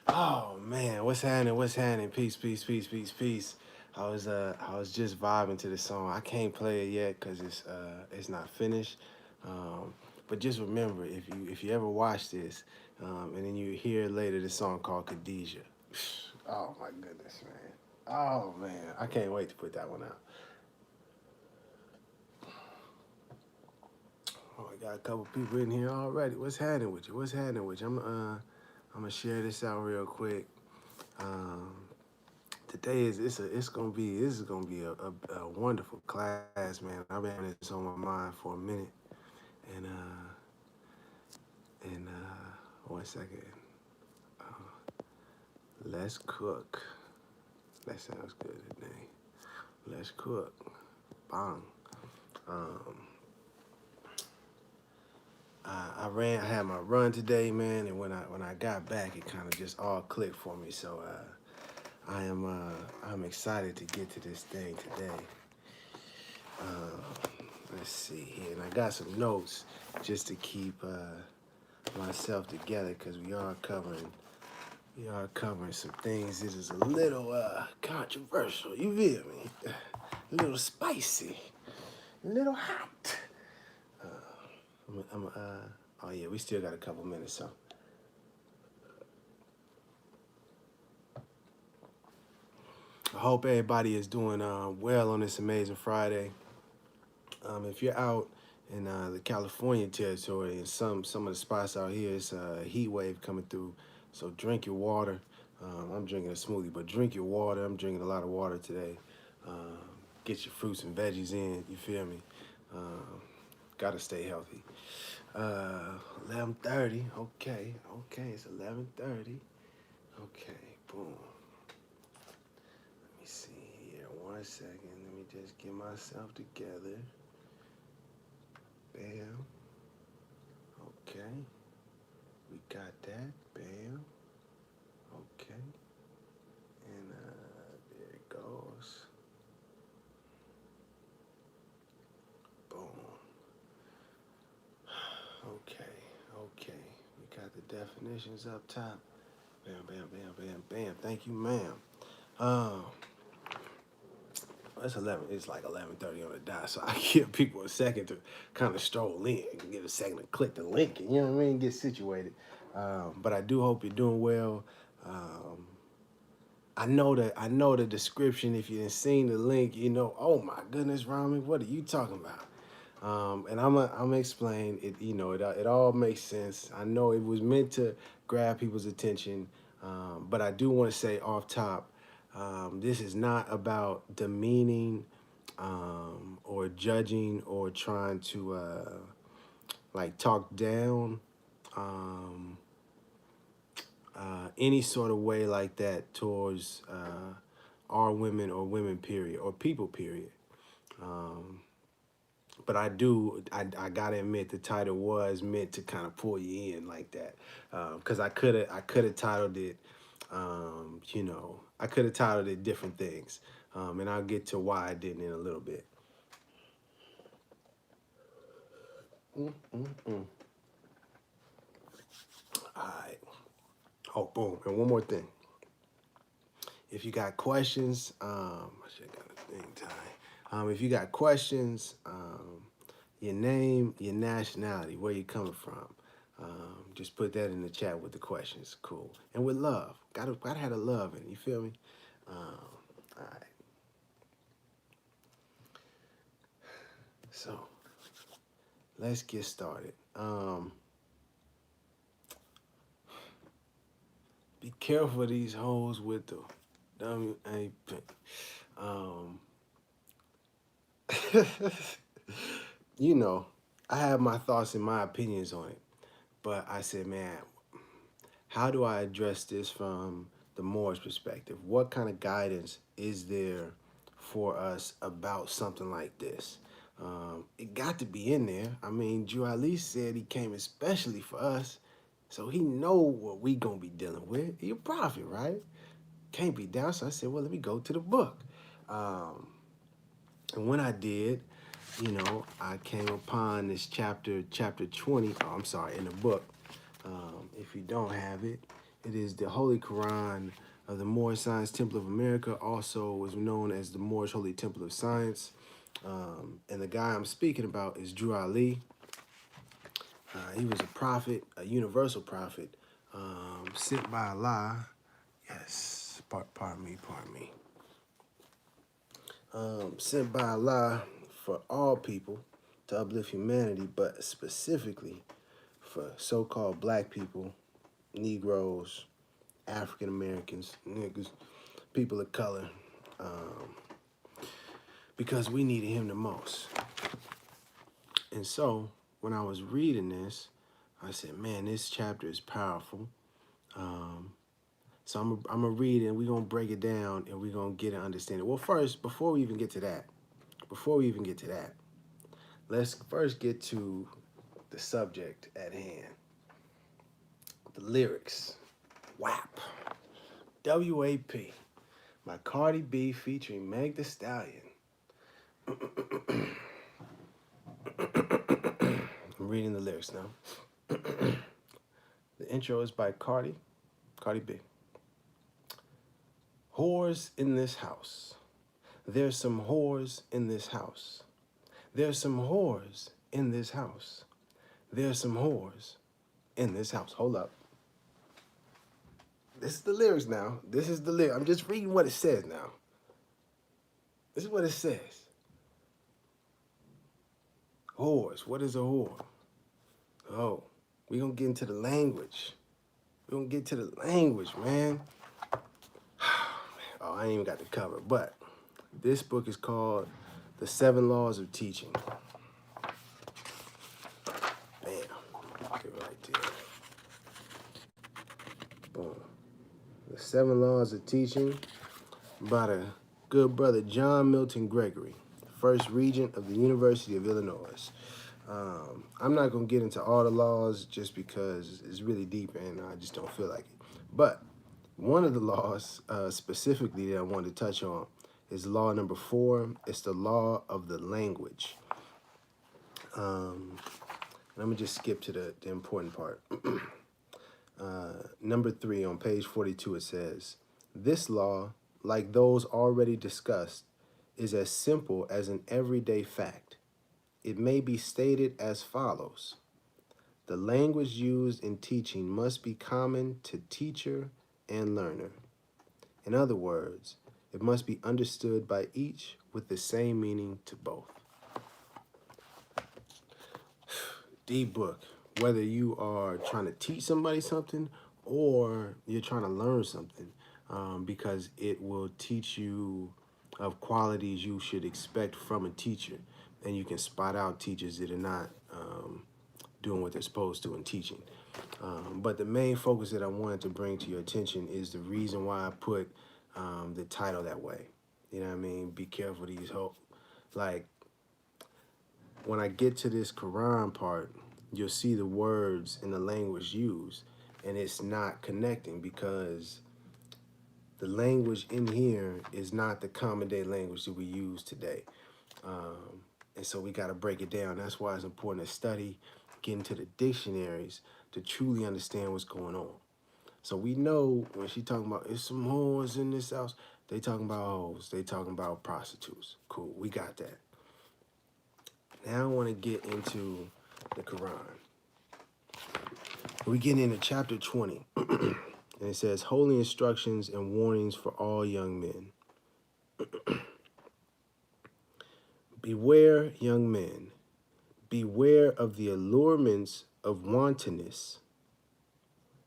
Oh man, what's happening? What's happening? Peace, peace, peace, peace, peace. I was just vibing to the song. I can't play it yet because it's not finished. Um, but just remember, if you ever watch this, and then you hear later the song called Khadijah. Oh my goodness, man. Oh man, I can't wait to put that one out. Oh, I got a couple people in here already. What's happening with you? What's happening with you? I'm gonna share this out real quick. Um, Today this is gonna be a wonderful class, man. I've been having this on my mind for a minute, and one second. Uh, let's cook. That sounds good today. Let's cook. Bang. Um, I had my run today, man, and when I got back, it kind of just all clicked for me. So I'm excited to get to this thing today. Uh, let's see here, and I got some notes just to keep myself together because we are covering some things. This is a little controversial. You feel me? A little spicy, a little hot. Uh, oh yeah, we still got a couple minutes, so I hope everybody is doing well on this amazing Friday. If you're out in the California territory and some of the spots out here, it's a heat wave coming through. So drink your water. I'm drinking a smoothie, but drink your water. I'm drinking a lot of water today. Um, get your fruits and veggies in. You feel me? Um, Gotta stay healthy. 11:30. Okay, okay. It's 11:30. Okay, boom. Let me see here. 1 second. Let me just get myself together. Bam. Okay. We got that. Bam. Okay. And there it goes. Boom. Okay. Okay. We got the definitions up top. Bam, bam, bam, bam, bam. Thank you, ma'am. Um, it's 11. It's like 11:30 on the dot, so I give people a second to kind of stroll in, get a second to click the link, and you know what I mean, get situated. But I do hope you're doing well. Um, I know the description. If you didn't seen the link, you know, oh my goodness, Rami, what are you talking about? And I'm gonna explain it. You know, it all makes sense. I know it was meant to grab people's attention, but I do want to say off top, this is not about demeaning or judging or trying to like talk down. Um, any sort of way like that towards our women or women period or people period. Um, but I gotta admit the title was meant to kind of pull you in like that because I could have titled it I could have titled it different things, and I'll get to why I didn't in a little bit. Mm. All right. Oh, boom. And one more thing. If you got questions, I should have got a thing time. If you got questions, your name, your nationality, where you coming from, just put that in the chat with the questions. Cool. And with love, gotta have the love in it. You feel me? All right. So let's get started. Be careful of these hoes with the W.A.P. Um, you know, I have my thoughts and my opinions on it, but I said, man, how do I address this from the Moors perspective? What kind of guidance is there for us about something like this? It got to be in there. I mean, Drew Ali said he came especially for us, so he know what we gonna be dealing with. He a prophet, right? Can't be down. So I said, well, let me go to the book. Um, and when I did, I came upon this chapter 20. Oh, I'm sorry, in the book. If you don't have it, It is the Holy Quran of the Moorish Science Temple of America, also was known as the Moorish Holy Temple of Science. And the guy I'm speaking about is Drew Ali. He was a prophet, a universal prophet, sent by Allah. Yes, pardon me, pardon me. Sent by Allah for all people to uplift humanity, but specifically for so-called black people, Negroes, African Americans, niggas, people of color, um, because we needed him the most. And so when I was reading this, I said, man, this chapter is powerful. Um, so I'm gonna read it and we're gonna break it down and we're gonna get an understanding. Well, first, before we even get to that, let's first get to the subject at hand. The lyrics. WAP. W.A.P. by Cardi B featuring Meg Thee Stallion. I'm reading the lyrics now. The intro is by Cardi B. Whores in this house. There's some whores in this house. There's some whores in this house. There's some whores in this house. Hold up. This is the lyrics now. This is the lyric. I'm just reading what it says now. This is what it says. Whores. What is a whore? Oh, we're going to get into the language. We're going to get to the language, man. Oh, I ain't even got the cover. But this book is called The 7 Laws of Teaching. Bam. Get it right there. Boom. The 7 Laws of Teaching by the good brother John Milton Gregory, first regent of the University of Illinois. I'm not going to get into all the laws just because it's really deep and I just don't feel like it. But one of the laws specifically that I wanted to touch on is law number 4. It's the law of the language. Let me just skip to the important part. Number 3 on page 42, it says, this law, like those already discussed, is as simple as an everyday fact. It may be stated as follows. The language used in teaching must be common to teacher and learner. In other words, it must be understood by each with the same meaning to both. Deep book. Whether you are trying to teach somebody something or you're trying to learn something, because it will teach you of qualities you should expect from a teacher. And you can spot out teachers that are not doing what they're supposed to in teaching. But the main focus that I wanted to bring to your attention is the reason why I put the title that way. You know what I mean? Be careful these hope. Like, when I get to this Quran part, you'll see the words and the language used, and it's not connecting because the language in here is not the common day language that we use today. And so we got to break it down. That's why it's important to study, get into the dictionaries to truly understand what's going on. So we know when she talking about, it's some whores in this house, they talking about hoes, they talking about prostitutes. Cool, we got that. Now I want to get into the Quran. We get into chapter 20, and it says, holy instructions and warnings for all young men. Beware, young men. Beware of the allurements of wantonness.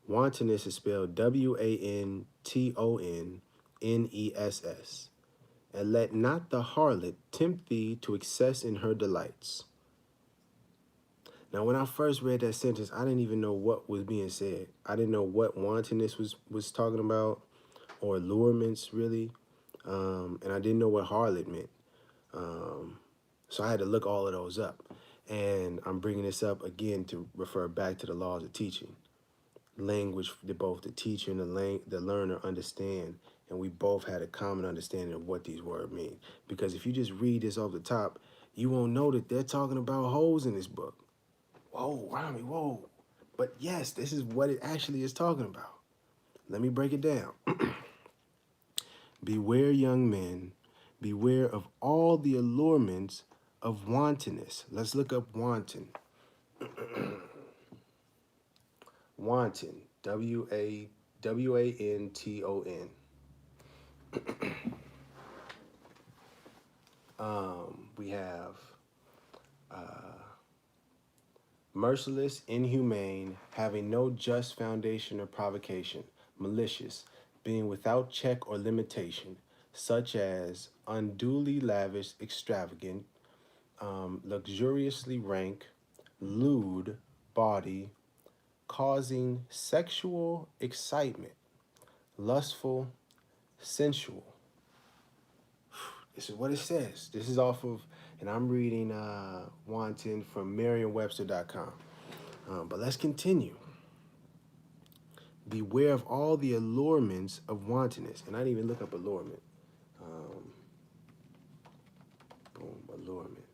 Wantonness is spelled W-A-N-T-O-N-N-E-S-S. And let not the harlot tempt thee to excess in her delights. Now, when I first read that sentence, I didn't even know what was being said. I didn't know what wantonness was talking about, or allurements, really. And I didn't know what harlot meant. So I had to look all of those up. And I'm bringing this up again to refer back to the laws of teaching. Language that both the teacher and the learner understand, and we both had a common understanding of what these words mean. Because if you just read this off the top, you won't know that they're talking about hoes in this book. Whoa, Rami, whoa. But yes, this is what it actually is talking about. Let me break it down. Beware, young men, beware of all the allurements of wantonness. Let's look up wanton. Wanton, WANTON. We have merciless, inhumane, having no just foundation or provocation, malicious, being without check or limitation, such as unduly lavish, extravagant, luxuriously rank, lewd, bawdy, causing sexual excitement, lustful, sensual. This is what it says. This is off of, and I'm reading Wanton from Merriam-Webster.com. But let's continue. Beware of all the allurements of wantonness. And I didn't even look up allurement. Boom, allurement.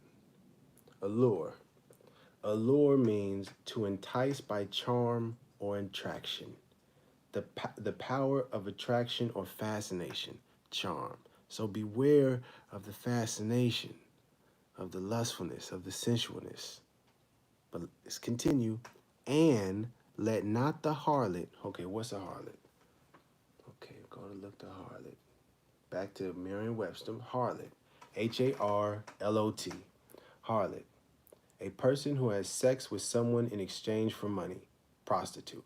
Allure. Allure means to entice by charm or attraction. The power of attraction or fascination, charm. So beware of the fascination, of the lustfulness, of the sensualness. But let's continue. And let not the harlot, okay, what's a harlot? Okay, go to look the harlot. Back to Merriam-Webster, harlot. HARLOT, harlot. A person who has sex with someone in exchange for money, prostitute.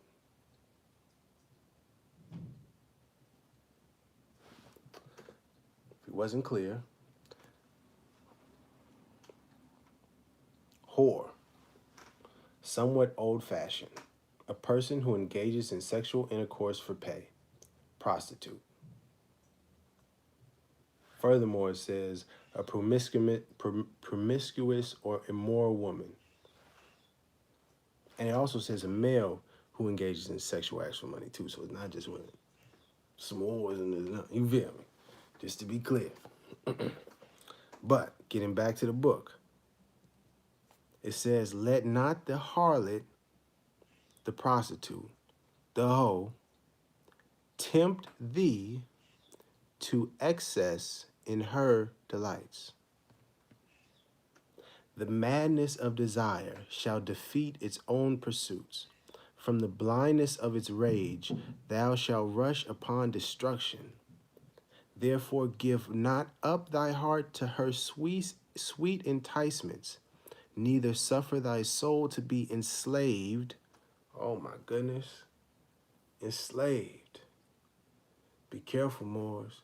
If it wasn't clear, whore, somewhat old-fashioned. A person who engages in sexual intercourse for pay, prostitute. Furthermore, it says a promiscuous or immoral woman. And it also says a male who engages in sexual acts for money too. So it's not just women. Some whores and there's not. You feel me? Just to be clear. But getting back to the book, it says, let not the harlot, the prostitute, the hoe, tempt thee to excess in her delights. The madness of desire shall defeat its own pursuits. From the blindness of its rage, thou shalt rush upon destruction. Therefore give not up thy heart to her sweet enticements, neither suffer thy soul to be enslaved. Oh my goodness. Enslaved. Be careful, Moors.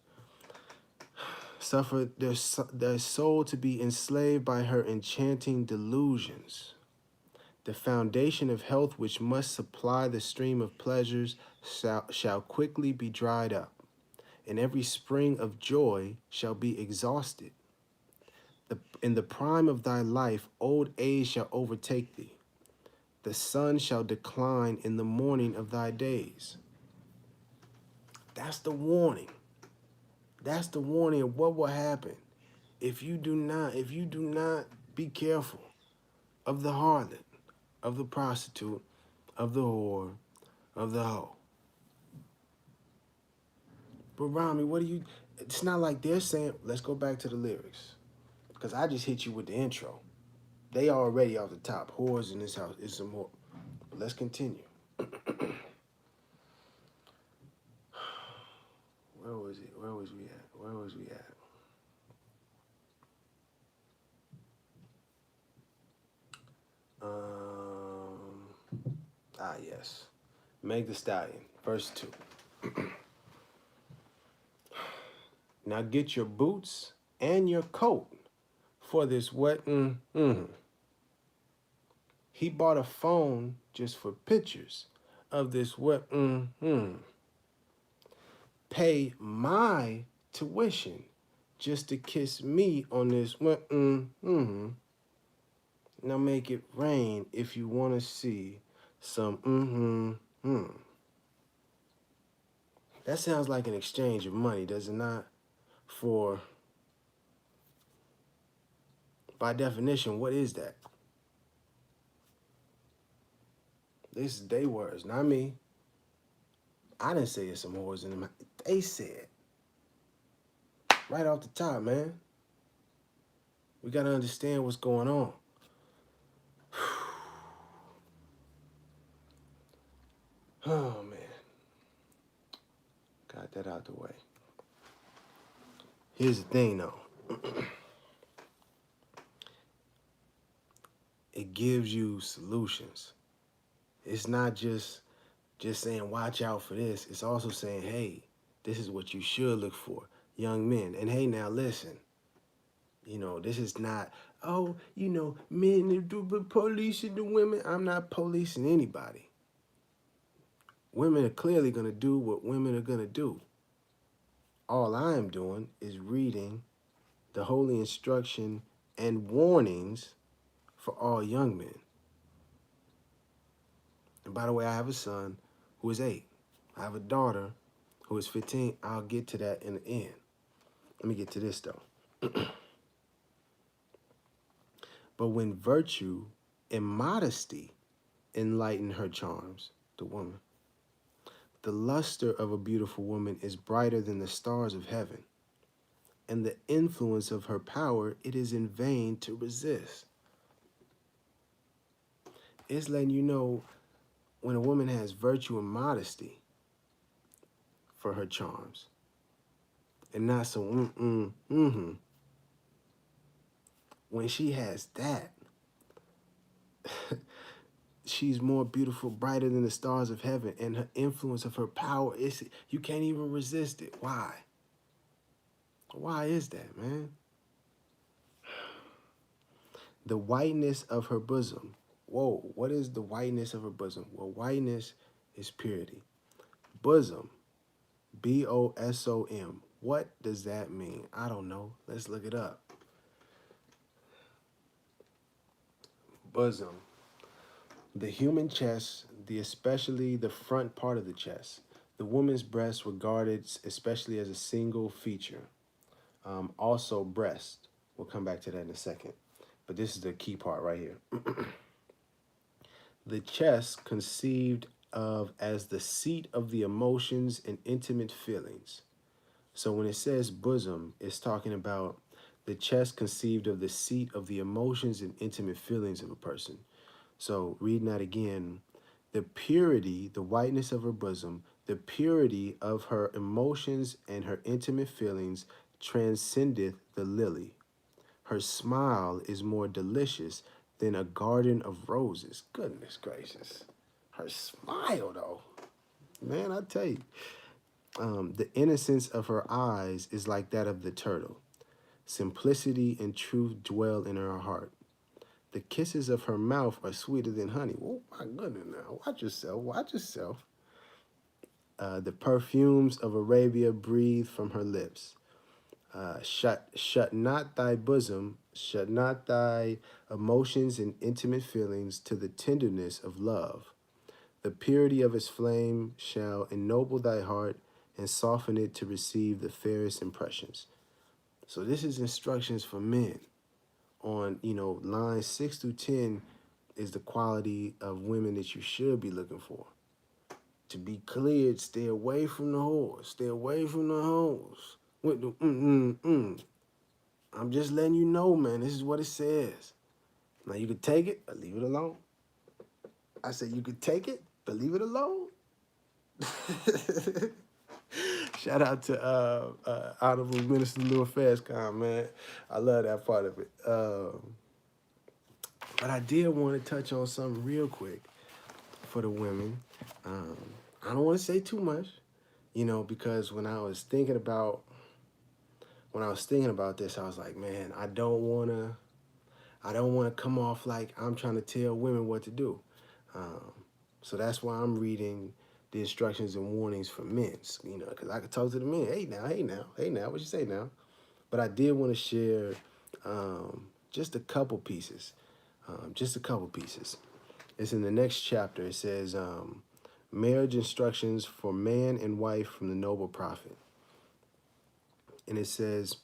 Suffer their soul to be enslaved by her enchanting delusions. The foundation of health which must supply the stream of pleasures shall quickly be dried up, and every spring of joy shall be exhausted. In the prime of thy life, old age shall overtake thee. The sun shall decline in the morning of thy days. That's the warning. That's the warning of what will happen if you do not be careful of the harlot, of the prostitute, of the whore, of the hoe. But Rami, it's not like they're saying, let's go back to the lyrics. Because I just hit you with the intro. They already off the top. Whores in this house is some more. But let's continue. Where was it? Where was we at? Where was we at? Yes. Meg the Stallion, verse 2. Now get your boots and your coat for this wet. He bought a phone just for pictures of this wet. Pay my tuition just to kiss me on this wet. Now make it rain if you want to see some. That sounds like an exchange of money, does it not? For, by definition, what is that? This is they words, not me. I didn't say there's some whores in them. They said right off the top, man. We gotta understand what's going on. Oh man, got that out the way. Here's the thing, though. It gives you solutions. It's not just saying watch out for this. It's also saying, hey, this is what you should look for, young men. And hey, now listen. This is not, oh, men do policing the women. I'm not policing anybody. Women are clearly going to do what women are going to do. All I am doing is reading the holy instruction and warnings for all young men. And by the way, I have a son who is 8. I have a daughter who is 15. I'll get to that in the end. Let me get to this, though. But when virtue and modesty enlighten her charms, the woman, the luster of a beautiful woman is brighter than the stars of heaven, and the influence of her power it is in vain to resist. It's letting you know when a woman has virtue and modesty for her charms, and not so when she has that, she's more beautiful, brighter than the stars of heaven, and her influence of her power is you can't even resist it. Why? Why is that, man? The whiteness of her bosom. Whoa, what is the whiteness of her bosom? Well, whiteness is purity. Bosom, BOSOM. What does that mean? I don't know. Let's look it up. Bosom. The human chest, especially the front part of the chest. The woman's breast regarded especially as a single feature. Also breast. We'll come back to that in a second. But this is the key part right here. The chest conceived of as the seat of the emotions and intimate feelings. So when it says bosom, it's talking about the chest conceived of the seat of the emotions and intimate feelings of a person. So reading that again, the purity, the whiteness of her bosom, the purity of her emotions and her intimate feelings transcendeth the lily. Her smile is more delicious than a garden of roses. Goodness gracious. Her smile, though. Man, I tell you. The innocence of her eyes is like that of the turtle. Simplicity and truth dwell in her heart. The kisses of her mouth are sweeter than honey. Oh, my goodness now. Watch yourself. Watch yourself. The perfumes of Arabia breathe from her lips. Shut not thy bosom, shut not thy emotions and intimate feelings to the tenderness of love. The purity of its flame shall ennoble thy heart and soften it to receive the fairest impressions. So this is instructions for men on, lines 6 through 10 is the quality of women that you should be looking for. To be cleared, stay away from the whores. Stay away from the hoes. With the I'm just letting you know, man. This is what it says. Now, you could take it or leave it alone. I said you could take it, but leave it alone. Shout out to Honorable Minister Louis Farrakhan, man. I love that part of it. But I did want to touch on something real quick for the women. I don't want to say too much, because when I was thinking about this, I was like, man, I don't want to come off like I'm trying to tell women what to do. So that's why I'm reading the instructions and warnings for men, because I could talk to the men. Hey now, what you say now? But I did want to share just a couple pieces. It's in the next chapter. It says, marriage instructions for man and wife from the noble prophet. And it says,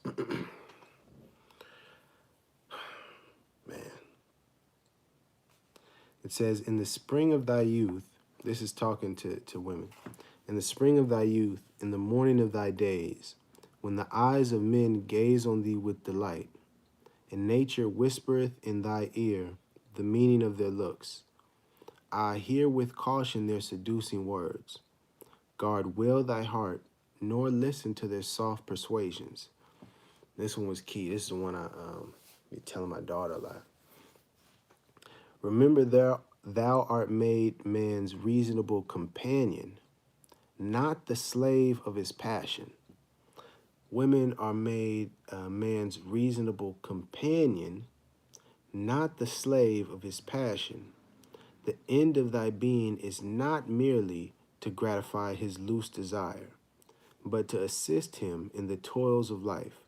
man, it says, in the spring of thy youth, this is talking to women. In the spring of thy youth, in the morning of thy days, when the eyes of men gaze on thee with delight, and nature whispereth in thy ear the meaning of their looks, I hear with caution their seducing words. Guard well thy heart, nor listen to their soft persuasions. This one was key. This is the one I be telling my daughter a lot. Remember, thou art made man's reasonable companion, not the slave of his passion. Women are made man's reasonable companion, not the slave of his passion. The end of thy being is not merely to gratify his loose desire, but to assist him in the toils of life,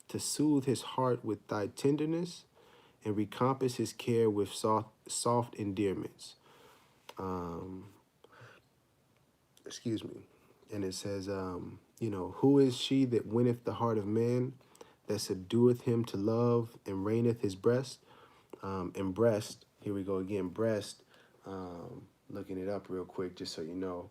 to soothe his heart with thy tenderness, and recompense his care with soft endearments. Um, excuse me. And it says, who is she that winneth the heart of man, that subdueth him to love, and reigneth his breast? And breast, here we go again, breast, looking it up real quick just so you know.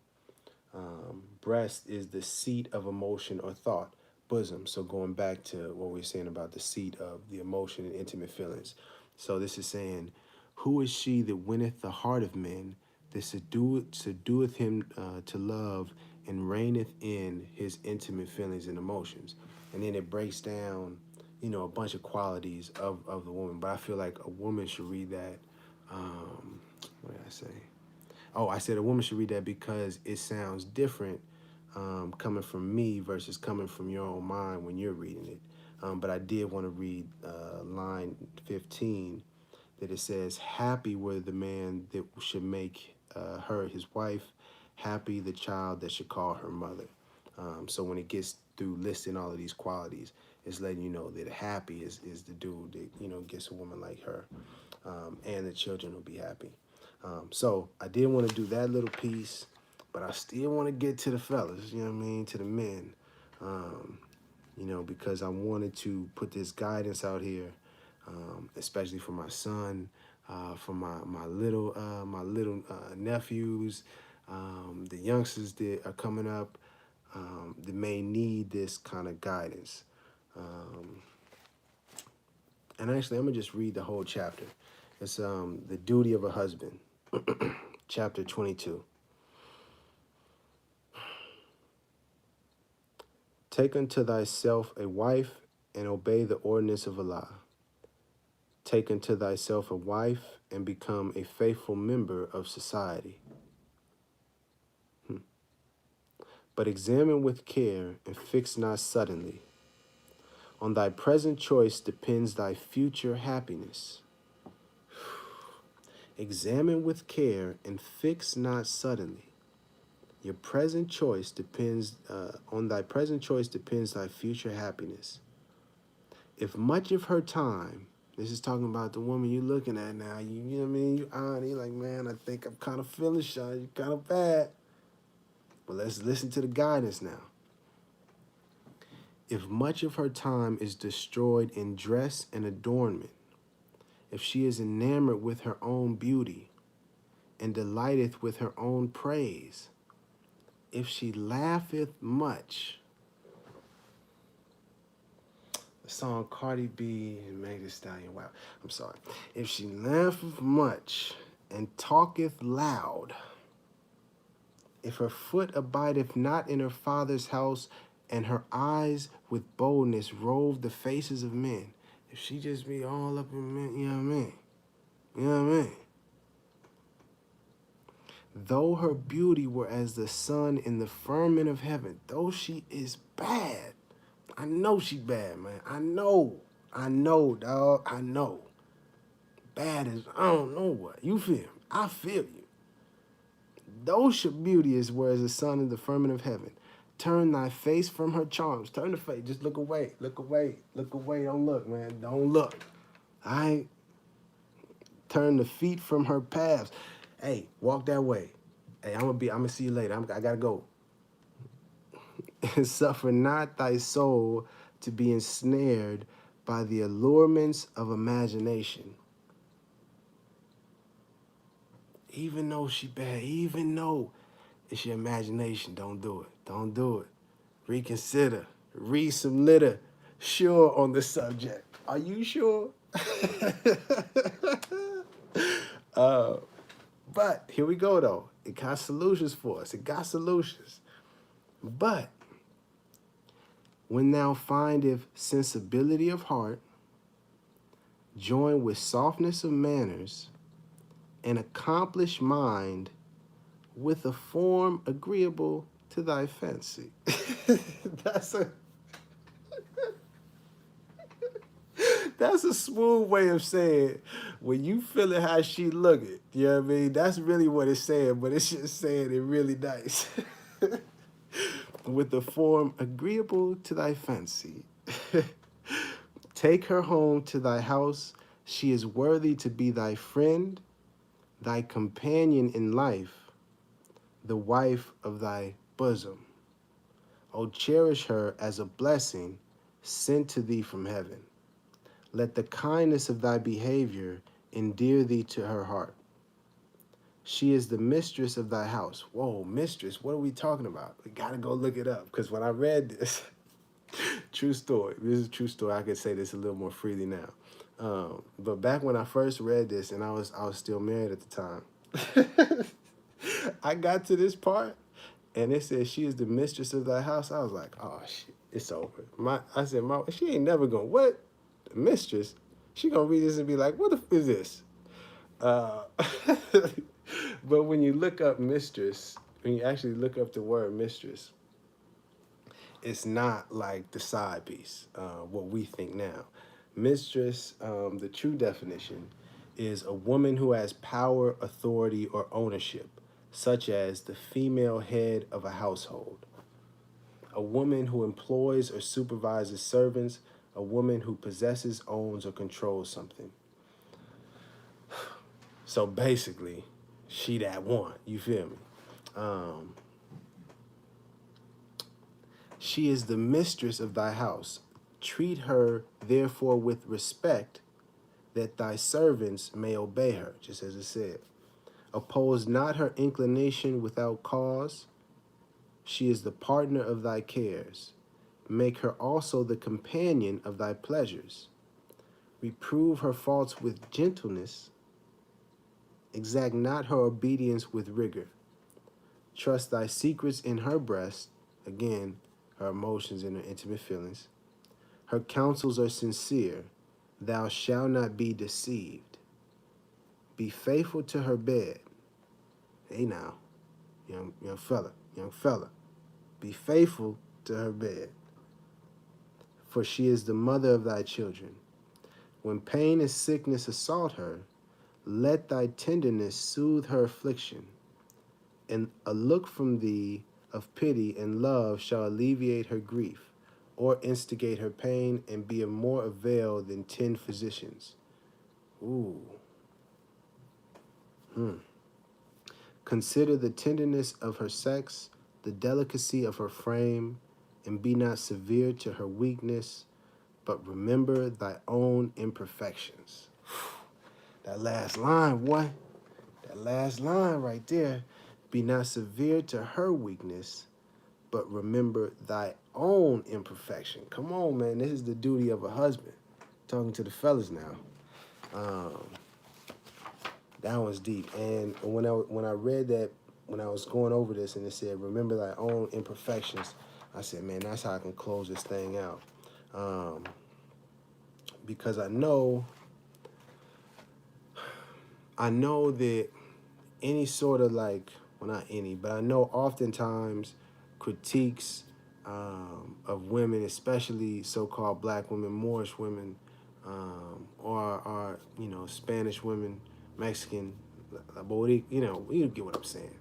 Breast is the seat of emotion or thought. Bosom. So going back to what we are saying about the seat of the emotion and intimate feelings. So this is saying, who is she that winneth the heart of men, that subdueth him to love, and reigneth in his intimate feelings and emotions? And then it breaks down, a bunch of qualities of the woman. But I feel like a woman should read that. What did I say? Oh, I said a woman should read that because it sounds different coming from me versus coming from your own mind when you're reading it. But I did want to read line 15, that it says, happy were the man that should make her his wife, happy the child that should call her mother. So when it gets through listing all of these qualities, it's letting you know that happy is the dude that, gets a woman like her, and the children will be happy. So I did want to do that little piece, but I still want to get to the fellas, to the men, because I wanted to put this guidance out here, especially for my son, for my little nephews, the youngsters that are coming up, that may need this kind of guidance. And actually, I'm gonna just read the whole chapter. It's the duty of a husband, chapter 22. Take unto thyself a wife, and obey the ordinance of Allah. Take unto thyself a wife, and become a faithful member of society. But examine with care, and fix not suddenly. On thy present choice depends thy future happiness. Examine with care, and fix not suddenly. Your present choice depends, on thy present choice depends thy future happiness. If much of her time, this is talking about the woman you're looking at now, you know what I mean? You're like, man, I think I'm kind of feeling shy, you're kind of bad. But let's listen to the guidance now. If much of her time is destroyed in dress and adornment, if she is enamored with her own beauty, and delighteth with her own praise, if she laugheth much, the song Cardi B and Meg Thee Stallion, wow, I'm sorry. If she laugheth much and talketh loud, if her foot abideth not in her father's house, and her eyes with boldness rove the faces of men, if she just be all up in men, you know what I mean? You know what I mean? Though her beauty were as the sun in the firmament of heaven, though she is bad, I know she bad, man. I know, dog. I know. Bad as I don't know what. You feel me? I feel you. Though her beauty is whereas the sun in the firmament of heaven, turn thy face from her charms. Turn the face. Just look away. Look away. Look away. Don't look, man. Don't look. I turn the feet from her paths. Hey, walk that way. Hey, I'm gonna see you later. I gotta go. And suffer not thy soul to be ensnared by the allurements of imagination. Even though she bad, even though It's your imagination. Don't do it. Don't do it. Reconsider. Read some litter. Sure on the subject. Are you sure? uh, but here we go though. It got solutions for us. It got solutions. But when thou findeth sensibility of heart, joined with softness of manners, an accomplished mind, with a form agreeable to thy fancy. that's a that's a smooth way of saying when you feel it how she look it. You know what I mean? That's really what it's saying, but it's just saying it really nice. With a form agreeable to thy fancy. Take her home to thy house. She is worthy to be thy friend, thy companion in life, the wife of thy bosom. O cherish her as a blessing sent to thee from heaven. Let the kindness of thy behavior endear thee to her heart. She is the mistress of thy house. Whoa, mistress, what are we talking about? We gotta go look it up, because when I read this, true story, this is a true story, I could say this a little more freely now. But back when I first read this, and I was still married at the time, I got to this part, and it said she is the mistress of thy house. I was like, oh shit, it's over. I said, she ain't never gonna what? The mistress? She gonna read this and be like, what the f is this? Uh, but when you look up mistress, when you actually look up the word mistress, it's not like the side piece, what we think now. Mistress, the true definition, is a woman who has power, authority, or ownership, such as the female head of a household. A woman who employs or supervises servants, a woman who possesses, owns, or controls something. So basically, she that one, you feel me? Um, she is the mistress of thy house. Treat her therefore with respect, that thy servants may obey her, just as it said. Oppose not her inclination without cause. She is the partner of thy cares. Make her also the companion of thy pleasures. Reprove her faults with gentleness. Exact not her obedience with rigor. Trust thy secrets in her breast. Again, her emotions and her intimate feelings. Her counsels are sincere. Thou shalt not be deceived. Be faithful to her bed. Hey now, young fella. Be faithful to her bed. For she is the mother of thy children. When pain and sickness assault her, let thy tenderness soothe her affliction, and a look from thee of pity and love shall alleviate her grief, or instigate her pain, and be of more avail than 10 physicians. Ooh. Consider the tenderness of her sex, the delicacy of her frame, and be not severe to her weakness, but remember thy own imperfections. That last line, boy. That last line right there. Be not severe to her weakness, but remember thy own imperfection. Come on, man. This is the duty of a husband. Talking to the fellas now. That one's deep. And when I read that, when I was going over this and it said, remember thy own imperfections, I said, man, that's how I can close this thing out. Because I know that any sort of like, well, not any, but I know oftentimes critiques of women, especially so-called black women, Moorish women, or Spanish women, Mexican, you get what I'm saying.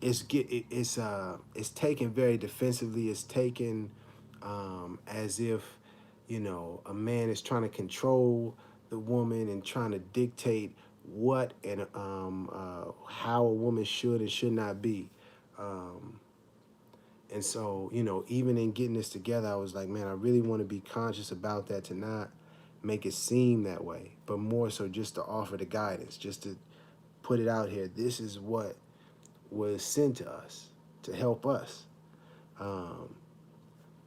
It's taken very defensively. It's taken as if a man is trying to control the woman and trying to dictate what and how a woman should and should not be. And so, even in getting this together, I was like, man, I really want to be conscious about that, to not make it seem that way, but more so just to offer the guidance, just to put it out here. This is what was sent to us to help us. Um,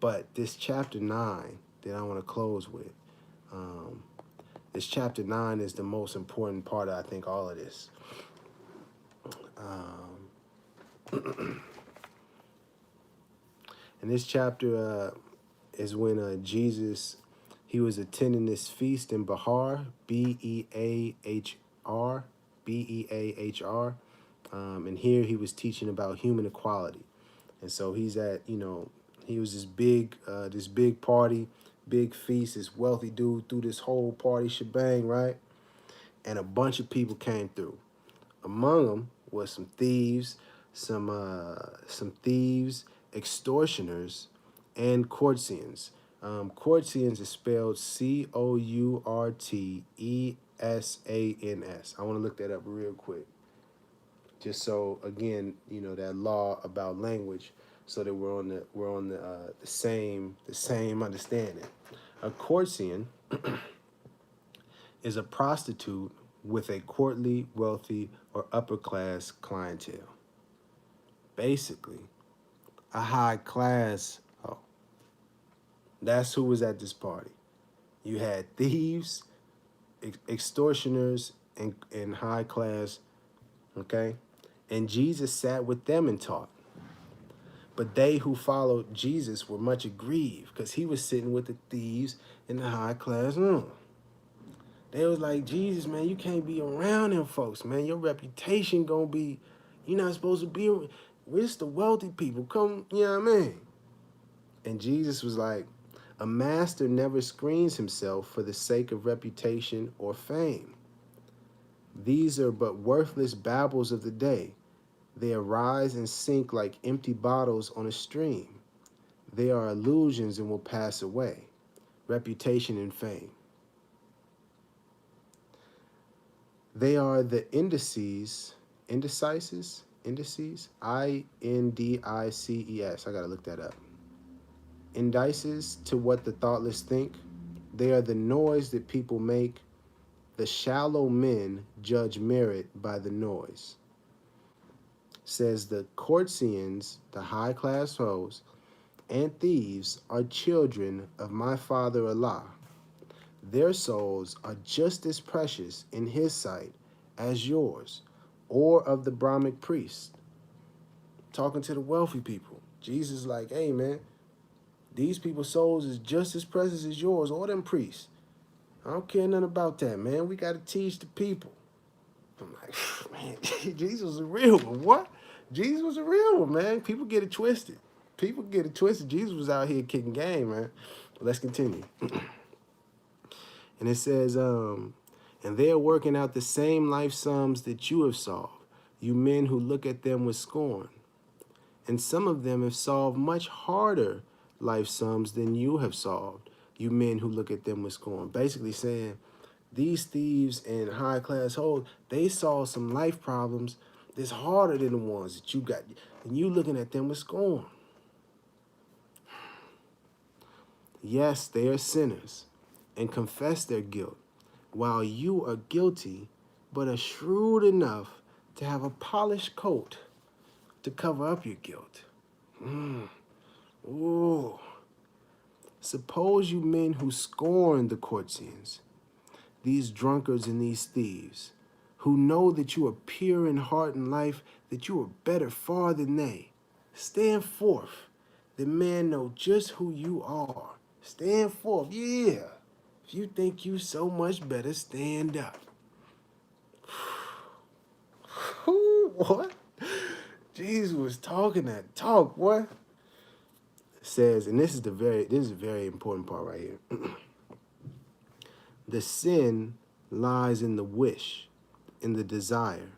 but this chapter 9 that I want to close with, um, this chapter 9 is the most important part of, I think, all of this. And this chapter is when Jesus, he was attending this feast in Bahar, Beahr, Beahr. And here he was teaching about human equality. And so he's at, he was this big party, big feast, this wealthy dude threw this whole party shebang, right? And a bunch of people came through. Among them was some thieves, extortioners, and courtiers. Courtiers is spelled Courtesans. I want to look that up real quick, just so again, that law about language, so that we're on the same understanding. A courtier is a prostitute with a courtly, wealthy, or upper class clientele. Basically, a high class. Oh, that's who was at this party. You had thieves, extortioners, and high class. Okay, and Jesus sat with them and taught. But they who followed Jesus were much aggrieved because he was sitting with the thieves in the high class room. They was like, Jesus, man, you can't be around them folks, man. Your reputation gonna be, you're not supposed to be, we're just the wealthy people. Come, you know what I mean? And Jesus was like, a master never screens himself for the sake of reputation or fame. These are but worthless babbles of the day. They arise and sink like empty bottles on a stream. They are illusions and will pass away. Reputation and fame. They are the indices, indices, INDICES. I gotta look that up. Indices to what the thoughtless think. They are the noise that people make. The shallow men judge merit by the noise. Says the courtiers, the high class hoes, and thieves are children of my Father Allah. Their souls are just as precious in his sight as yours, or of the Brahmic priest. Talking to the wealthy people. Jesus is like, hey man, these people's souls is just as precious as yours or them priests. I don't care nothing about that, man. We got to teach the people. I'm like, man, Jesus was a real one. What? Jesus was a real one, man. People get it twisted. People get it twisted. Jesus was out here kicking game, man. But let's continue. And it says, and they are working out the same life sums that you have solved, you men who look at them with scorn. And some of them have solved much harder life sums than you have solved, you men who look at them with scorn. Basically saying, these thieves and high class hoes, they solve some life problems that's harder than the ones that you got, and you looking at them with scorn. Yes, they are sinners and confess their guilt, while you are guilty, but are shrewd enough to have a polished coat to cover up your guilt. Ooh. Suppose you men who scorn the courtiers, these drunkards and these thieves, who know that you are pure in heart and life, that you are better far than they, stand forth. The men know just who you are. Stand forth, yeah. If you think you so much better, stand up. What? Jesus was talking that talk, what? It says, and this is a very important part right here. The sin lies in the wish, in the desire,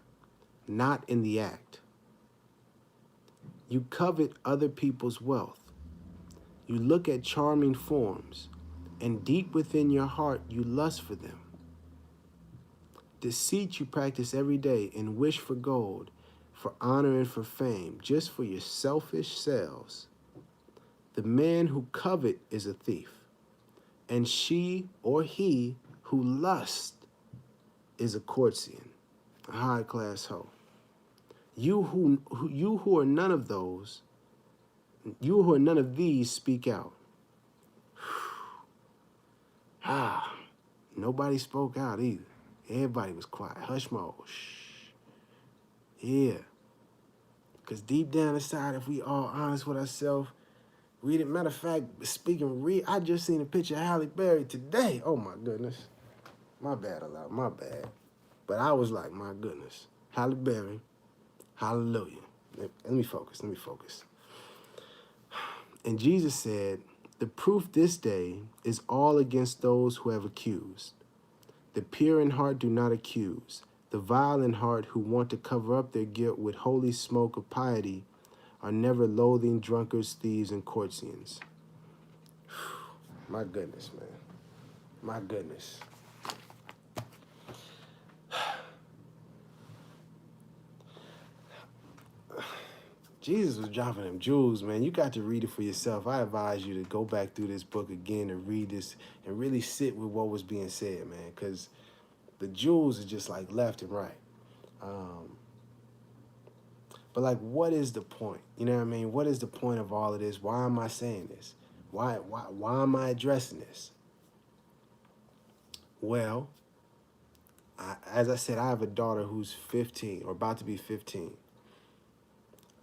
not in the act. You covet other people's wealth. You look at charming forms, and deep within your heart you lust for them. Deceit you practice every day and wish for gold, for honor and for fame, just for your selfish selves. The man who covet is a thief, and she or he who lusts is a courtier. a high-class hoe. You who are none of those, you who are none of these, speak out. Ah, nobody spoke out either. Everybody was quiet. Hush mode. Shh. Yeah. Because deep down inside, if we all honest with ourselves, we didn't. Matter of fact, speaking I just seen a picture of Halle Berry today. Oh my goodness. My bad, a lot. My bad. But I was like, my goodness. Halle Berry. Hallelujah. Let me focus. Let me focus. And Jesus said, the proof this day is all against those who have accused. The pure in heart do not accuse. The vile in heart who want to cover up their guilt with holy smoke of piety are never loathing drunkards, thieves, and courtesans. My goodness, man. My goodness. Jesus was dropping them jewels, man. You got to read it for yourself. I advise you to go back through this book again and read this and really sit with what was being said, man, because the jewels are just like left and right. But like, what is the point? You know what I mean? What is the point of all of this? Why am I saying this? Why am I addressing this? Well, as I said, I have a daughter who's 15 or about to be 15.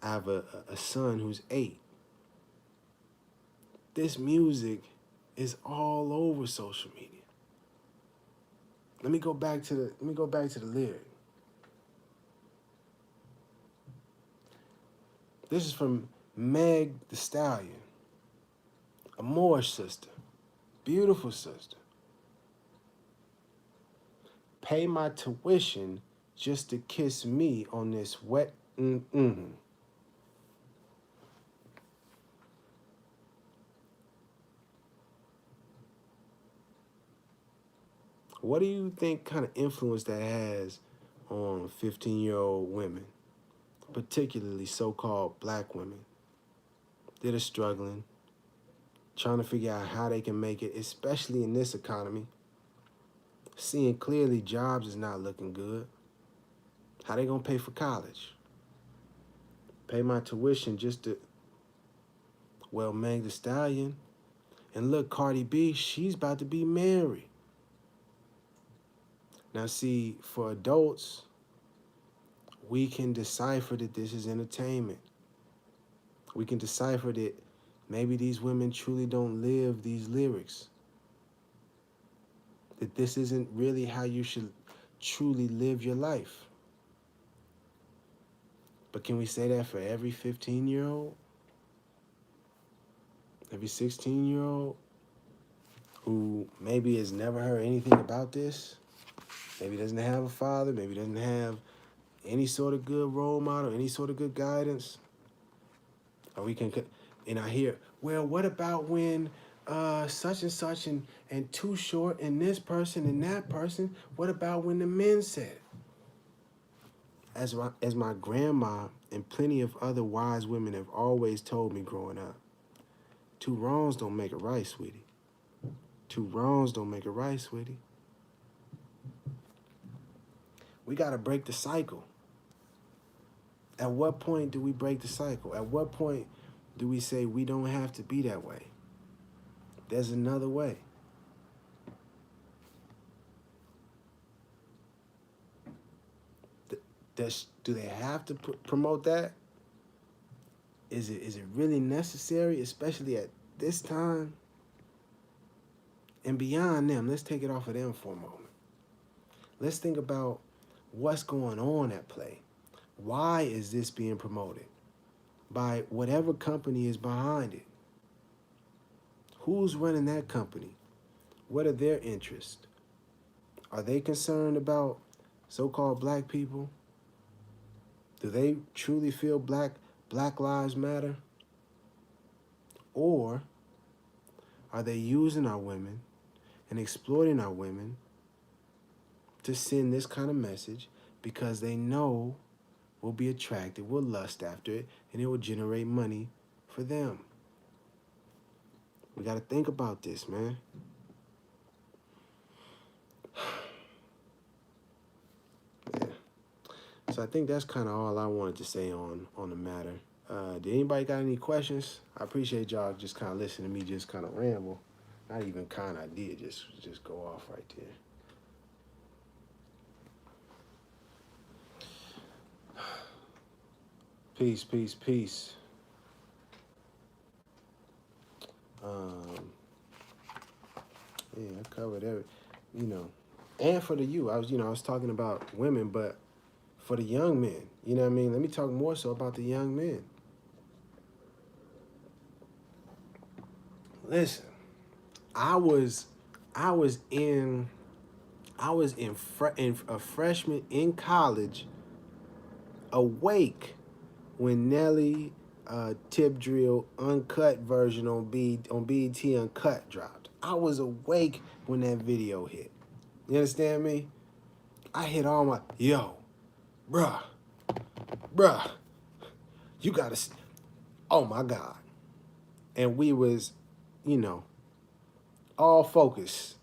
I have a son who's 8. This music is all over social media. Let me go back to the lyric. This is from Meg the Stallion, a Moorish sister, beautiful sister. Pay my tuition just to kiss me on this wet What do you think kind of influence that has on 15-year-old women, particularly so-called black women that are struggling, trying to figure out how they can make it, especially in this economy, seeing clearly jobs is not looking good. How they gonna pay for college? Pay my tuition just to, well, Meg the Stallion. And look, Cardi B, she's about to be married. Now see, for adults, we can decipher that this is entertainment. We can decipher that maybe these women truly don't live these lyrics. That this isn't really how you should truly live your life. But can we say that for every 15-year-old? Every 16-year-old who maybe has never heard anything about this? Maybe doesn't have a father, maybe doesn't have any sort of good role model, any sort of good guidance? Or we can, and I hear, well, what about when such and such and Too Short and this person and that person? What about when the men said it? As my grandma and plenty of other wise women have always told me growing up, 2 wrongs don't make a right, sweetie. 2 wrongs don't make a right, sweetie. We got to break the cycle. At what point do we break the cycle? At what point do we say we don't have to be that way? There's another way. Do they have to promote that? Is it really necessary, especially at this time? And beyond them, let's take it off of them for a moment. Let's think about what's going on at play. Why is this being promoted? By whatever company is behind it. Who's running that company? What are their interests? Are they concerned about so-called black people? Do they truly feel Black Lives Matter? Or are they using our women and exploiting our women to send this kind of message because they know we'll be attracted, we'll lust after it, and it will generate money for them? We got to think about this, man. Yeah. So I think that's kind of all I wanted to say on the matter. Did anybody got any questions? I appreciate y'all just kind of listening to me just kind of ramble. Not even kind of, I did just go off right there. Peace, peace, peace. Um, yeah, I covered every, you know, and for the youth. I was talking about women, but for the young men, you know what I mean? Let me talk more so about the young men. Listen, I was, I was in, in a freshman in college, awake when Nelly Tip Drill uncut version on BET Uncut dropped. I was awake when that video hit. You understand me? I hit all my bruh, bruh, you gotta. Oh my God! And we was, you know, all focus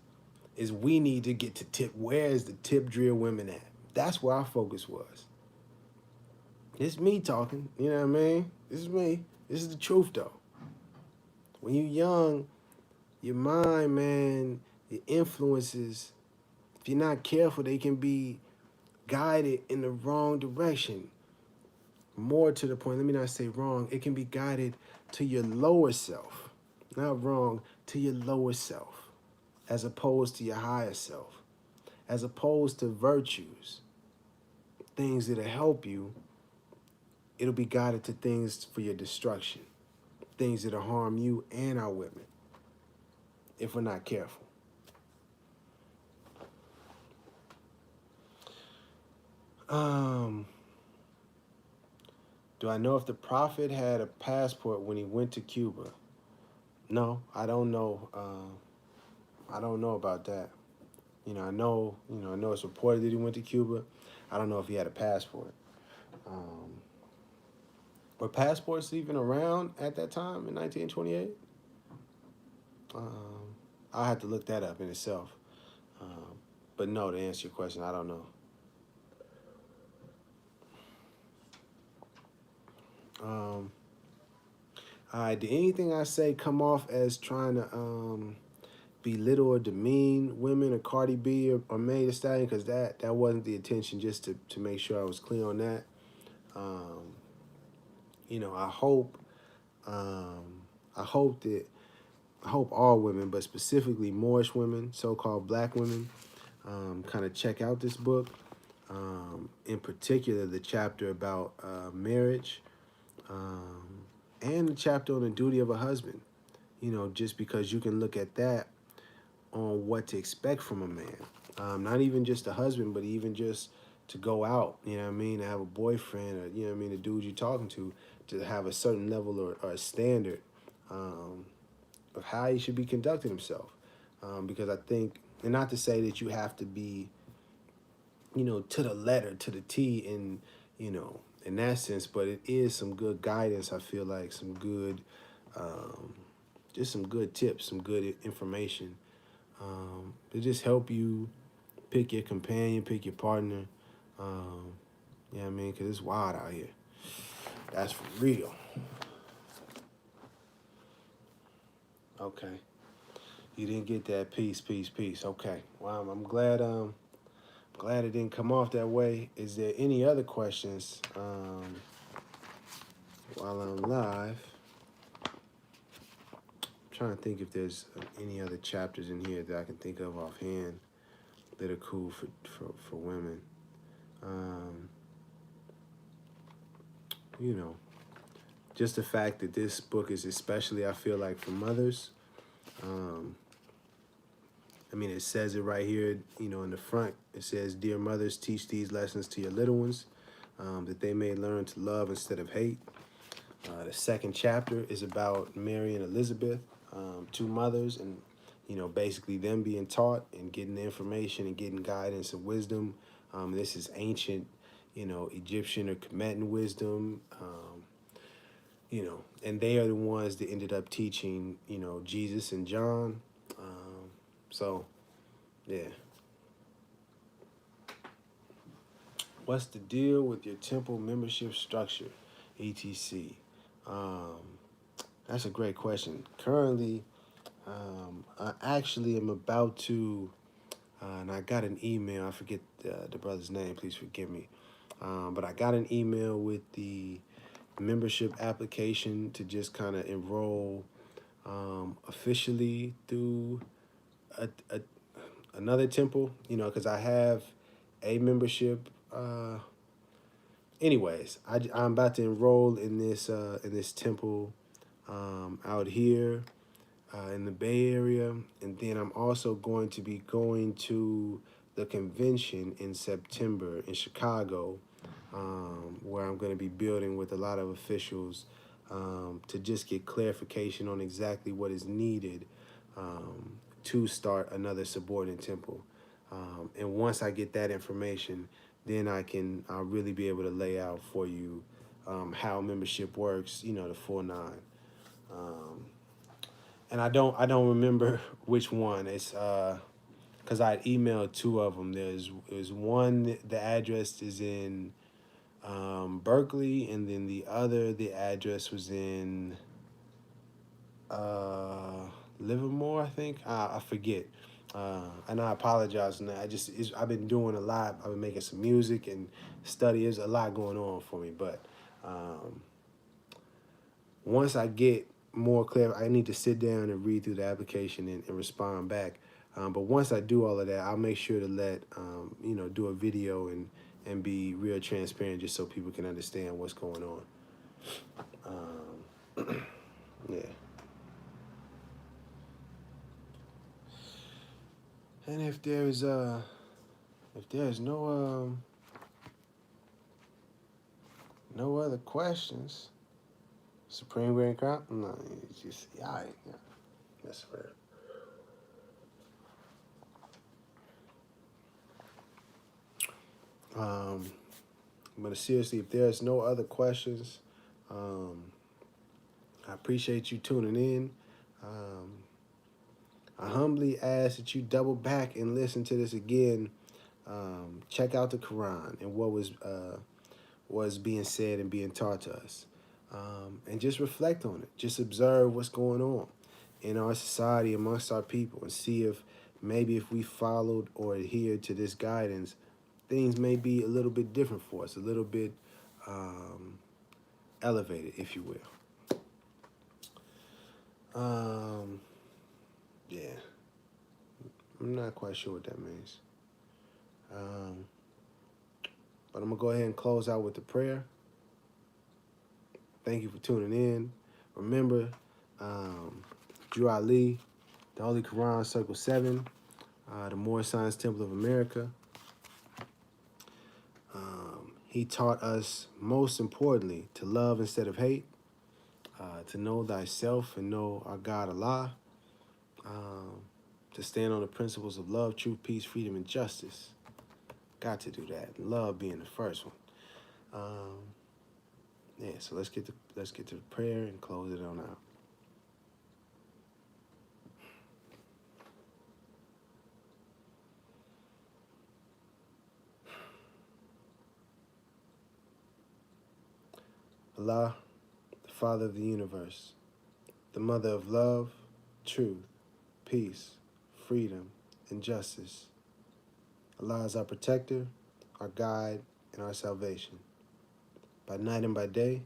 is we need to get to Tip. Where is the Tip Drill women at? That's where our focus was. It's me talking. You know what I mean? This is me. This is the truth though. When you're young, your mind, man, your influences, if you're not careful, they can be guided in the wrong direction. More to the point, let me not say wrong, it can be guided to your lower self. Not wrong, to your lower self, as opposed to your higher self, as opposed to virtues, things that'll help you. It'll be guided to things for your destruction, things that'll harm you and our women, if we're not careful. Do I know if the prophet had a passport when he went to Cuba? No, I don't know. I don't know about that. I know it's reported that he went to Cuba. I don't know if he had a passport. Um, were passports even around at that time in 1928? I'll have to look that up in itself. Um, but no, to answer your question, I don't know. All right, did anything I say come off as trying to belittle or demean women or Cardi B or Megan Thee Stallion? Because that wasn't the intention. Just to make sure I was clear on that. Um, I hope that all women, but specifically Moorish women, so-called black women, kind of check out this book. In particular, the chapter about marriage, and the chapter on the duty of a husband. Just because you can look at that on what to expect from a man. Not even just a husband, but even just to go out, you know what I mean, to have a boyfriend, or, you know what I mean, the dude you're talking to have a certain level or a standard of how he should be conducting himself. Because I think, and not to say that you have to be, to the letter, to the T in that sense, but it is some good guidance, I feel like, some good, just some good tips, some good information to just help you pick your companion, pick your partner. You know what I mean? Because it's wild out here. That's for real. Okay. You didn't get that peace, peace, peace. Okay. Well, I'm glad it didn't come off that way. Is there any other questions while I'm live? I'm trying to think if there's any other chapters in here that I can think of offhand that are cool for women. You know, just the fact that this book is especially, I feel like, for mothers. I mean, it says it right here, in the front. It says, "Dear mothers, teach these lessons to your little ones, that they may learn to love instead of hate." The second chapter is about Mary and Elizabeth, two mothers, and, basically them being taught and getting the information and getting guidance and wisdom. This is ancient, Egyptian or Kemetan wisdom, and they are the ones that ended up teaching, Jesus and John. So, yeah. What's the deal with your temple membership structure, etc? Um, that's a great question. Currently, I actually am about to, and I got an email. I forget the brother's name. Please forgive me. But I got an email with the membership application to just kind of enroll officially through a another temple. Because I have a membership. Anyways, I'm about to enroll in this temple out here in the Bay Area, and then I'm also going to be going to the convention in September in Chicago, where I'm going to be building with a lot of officials to just get clarification on exactly what is needed to start another subordinate temple. And once I get that information, then I'll really be able to lay out for you how membership works, the full nine. Um, and I don't remember which one. It's because I emailed two of them. There's one, the address is in Berkeley, and then the address was in uh, Livermore, I think. I forget. And I apologize. And I've been doing a lot. I've been making some music and study. There's a lot going on for me. But once I get more clear, I need to sit down and read through the application and respond back. But once I do all of that, I'll make sure to let do a video and be real transparent, just so people can understand what's going on. Yeah. And if there's no other questions, Supreme Grand Crown, no, it's just y'all ain't, yeah, that's fair. But seriously, if there's no other questions, um, I appreciate you tuning in. Um, I humbly ask that you double back and listen to this again. Check out the Quran and what was being said and being taught to us, and just reflect on it. Just observe what's going on in our society amongst our people, and see if maybe if we followed or adhered to this guidance, things may be a little bit different for us, a little bit elevated, if you will. Yeah, I'm not quite sure what that means. But I'm going to go ahead and close out with the prayer. Thank you for tuning in. Remember, W.A.P, the Holy Quran, Circle 7, the Moorish Science Temple of America. He taught us, most importantly, to love instead of hate, to know thyself and know our God Allah, to stand on the principles of love, truth, peace, freedom, and justice. Got to do that. Love being the first one. Yeah, so let's get to the prayer and close it on out. Allah, the Father of the universe, the Mother of love, truth, peace, freedom, and justice. Allah is our protector, our guide, and our salvation. By night and by day,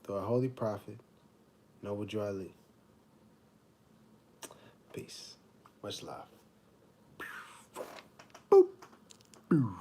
through our holy prophet, Noble W.A.P. Peace. Much love. Boop. Boop.